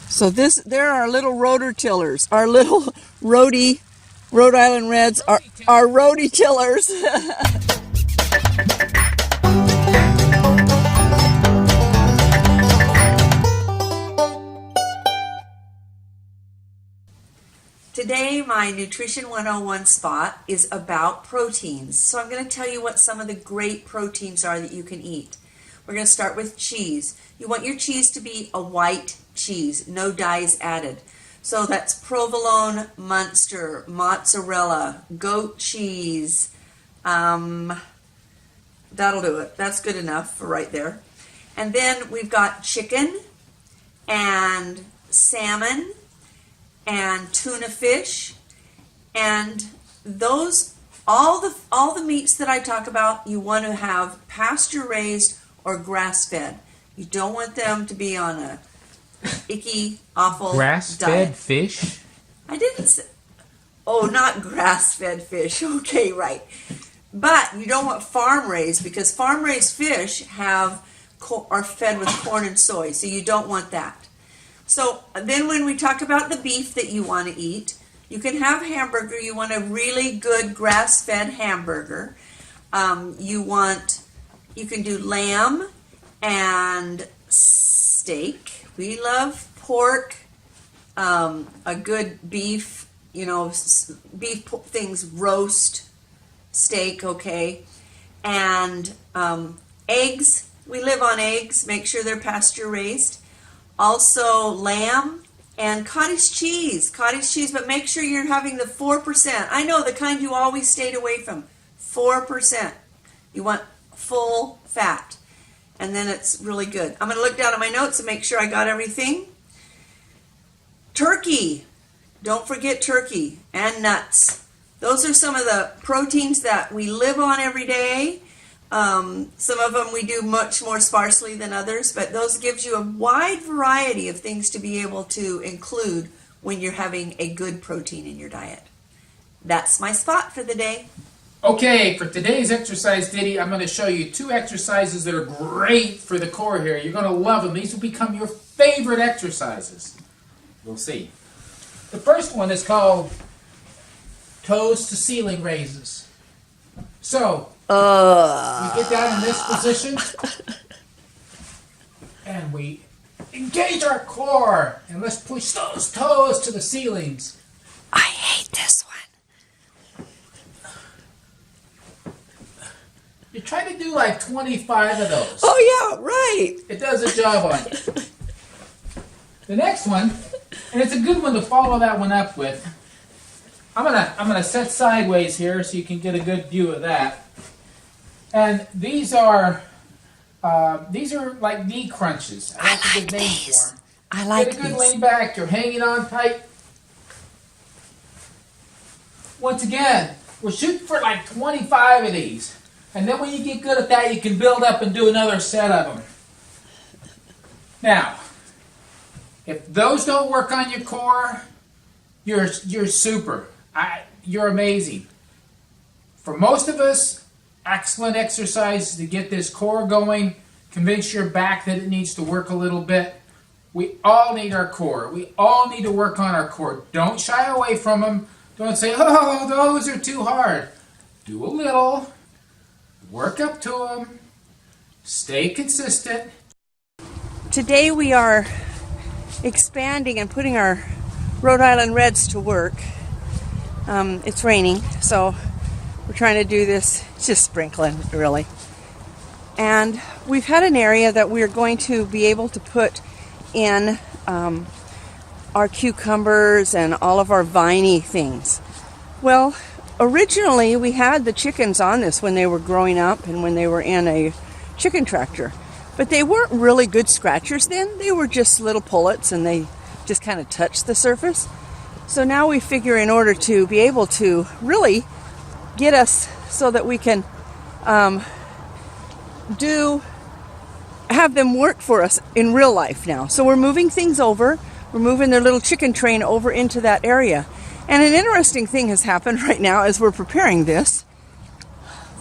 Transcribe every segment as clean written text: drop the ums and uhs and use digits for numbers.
So there are little rotor tillers. Our little Rhodie, Rhode Island Reds are Rhodie tillers. Today, my Nutrition 101 spot is about proteins. So I'm going to tell you what some of the great proteins are that you can eat. We're going to start with cheese. You want your cheese to be a white cheese, no dyes added. So that's provolone, Munster, mozzarella, goat cheese. That'll do it. That's good enough for right there. And then we've got chicken and salmon and tuna fish, and those all the meats that I talk about, you want to have pasture raised or grass fed. You don't want them to be on a icky, awful grass-fed fish? I didn't say. Oh, not grass-fed fish. Okay, right. But you don't want farm-raised, because farm-raised fish are fed with corn and soy, so you don't want that. So then when we talk about the beef that you want to eat, you can have hamburger. You want a really good grass-fed hamburger. You can do lamb and steak. We love pork, a good beef, beef things, roast, steak, okay. And eggs, we live on eggs. Make sure they're pasture raised. Also lamb and cottage cheese, but make sure you're having the 4%. I know, the kind you always stayed away from, 4%. You want full fat, and then it's really good. I'm going to look down at my notes and make sure I got everything. Turkey, don't forget turkey, and nuts. Those are some of the proteins that we live on every day. Some of them we do much more sparsely than others, but those gives you a wide variety of things to be able to include when you're having a good protein in your diet. That's my spot for the day. Okay, for today's exercise ditty, I'm going to show you 2 exercises that are great for the core here. You're going to love them. These will become your favorite exercises. We'll see. The first one is called toes to ceiling raises. So, we get down in this position, and we engage our core, and let's push those toes to the ceilings. I hate this one. You try to do like 25 of those. Oh yeah, right. It does a job on you. The next one, and it's a good one to follow that one up with. I'm gonna set sideways here so you can get a good view of that. And these are like knee crunches. I like these. I like these. Get a good lean back. You're hanging on tight. Once again, we're shooting for like 25 of these. And then when you get good at that, you can build up and do another set of them. Now, if those don't work on your core, you're super. You're amazing. For most of us, excellent exercise to get this core going. Convince your back that it needs to work a little bit. We all need our core. We all need to work on our core. Don't shy away from them. Don't say, oh, those are too hard. Do a little. Work up to them. Stay consistent. Today we are expanding and putting our Rhode Island Reds to work. It's raining, so we're trying to do this, just sprinkling, really. And we've had an area that we're going to be able to put in our cucumbers and all of our viney things. Well, originally we had the chickens on this when they were growing up and when they were in a chicken tractor. But they weren't really good scratchers then. They were just little pullets and they just kind of touched the surface. So now we figure in order to be able to really get us so that we can have them work for us in real life now. So we're moving things over. We're moving their little chicken train over into that area. And an interesting thing has happened right now as we're preparing this.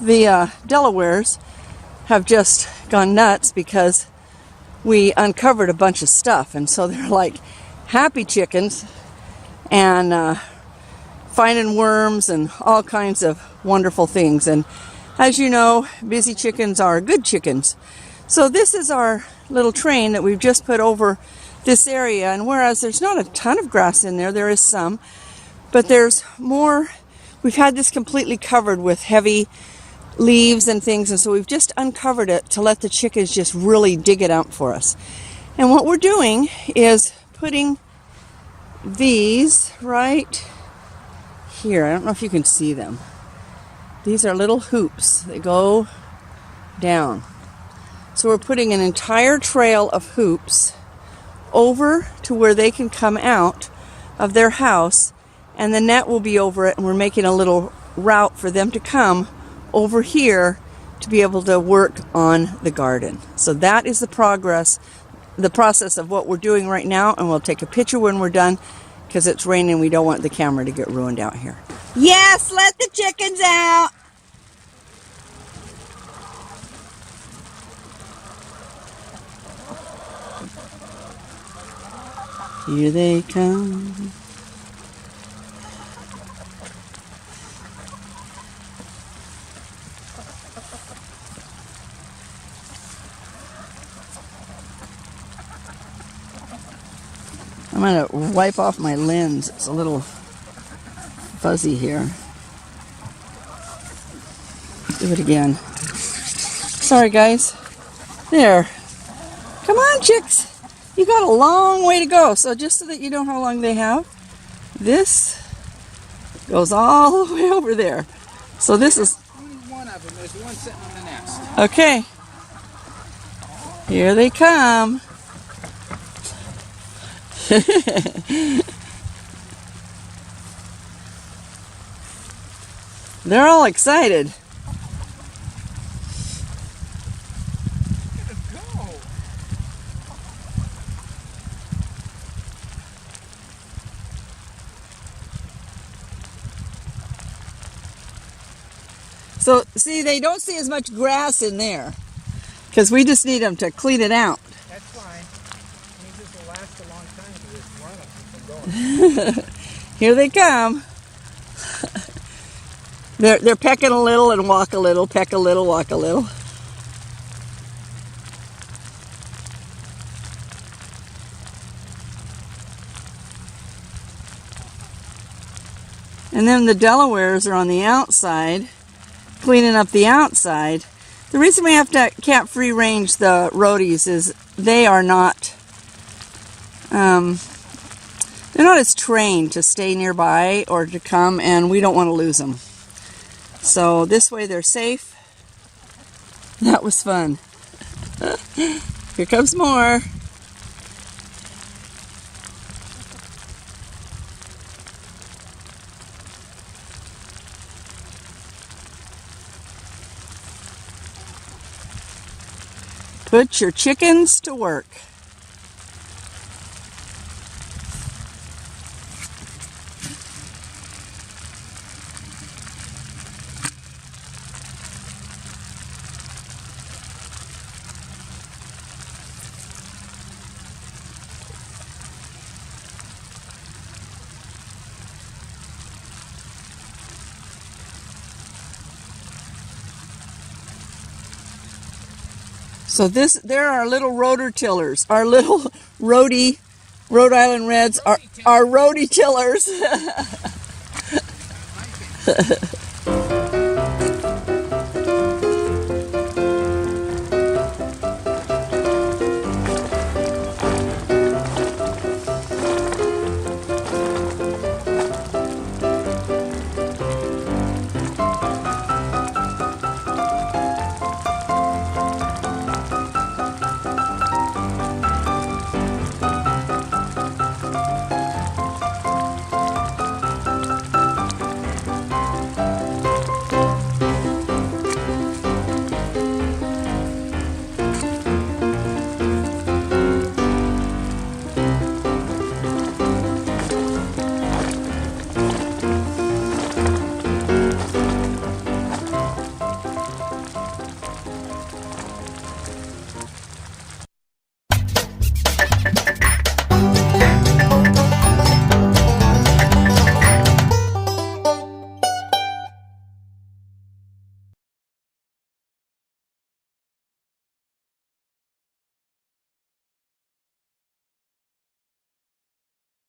The Delawares have just gone nuts because we uncovered a bunch of stuff. And so they're like, happy chickens and finding worms and all kinds of wonderful things. And as you know, busy chickens are good chickens. So this is our little train that we've just put over this area, and whereas there's not a ton of grass in there, there is some, but there's more. We've had this completely covered with heavy leaves and things, and so we've just uncovered it to let the chickens just really dig it up for us. And what we're doing is putting these right here. I don't know if you can see them. These are little hoops that go down. So we're putting an entire trail of hoops over to where they can come out of their house, and the net will be over it, and we're making a little route for them to come over here to be able to work on the garden. So that is the process of what we're doing right now, and we'll take a picture when we're done because it's raining. We don't want the camera to get ruined out here. Yes, let the chickens out. Here they come. I'm going to wipe off my lens. It's a little fuzzy here. Do it again. Sorry, guys. There. Come on, chicks. You got a long way to go. So just so that you know how long they have, this goes all the way over there. So this is... Only one of them. There's one sitting on the nest. Okay. Here they come. They're all excited. So, see, they don't see as much grass in there because we just need them to clean it out. That's fine. This will last a long time to this run-up. Here they come. They're pecking a little and walk a little, peck a little, walk a little. And then the Delawares are on the outside, cleaning up the outside. The reason we have to can't free range the Rhodies is they are not they're not as trained to stay nearby or to come, and we don't want to lose them. So this way they're safe. That was fun. Here comes more. Put your chickens to work. So there are little rotor tillers, our little Rhode Island Reds, our Rhodie tillers.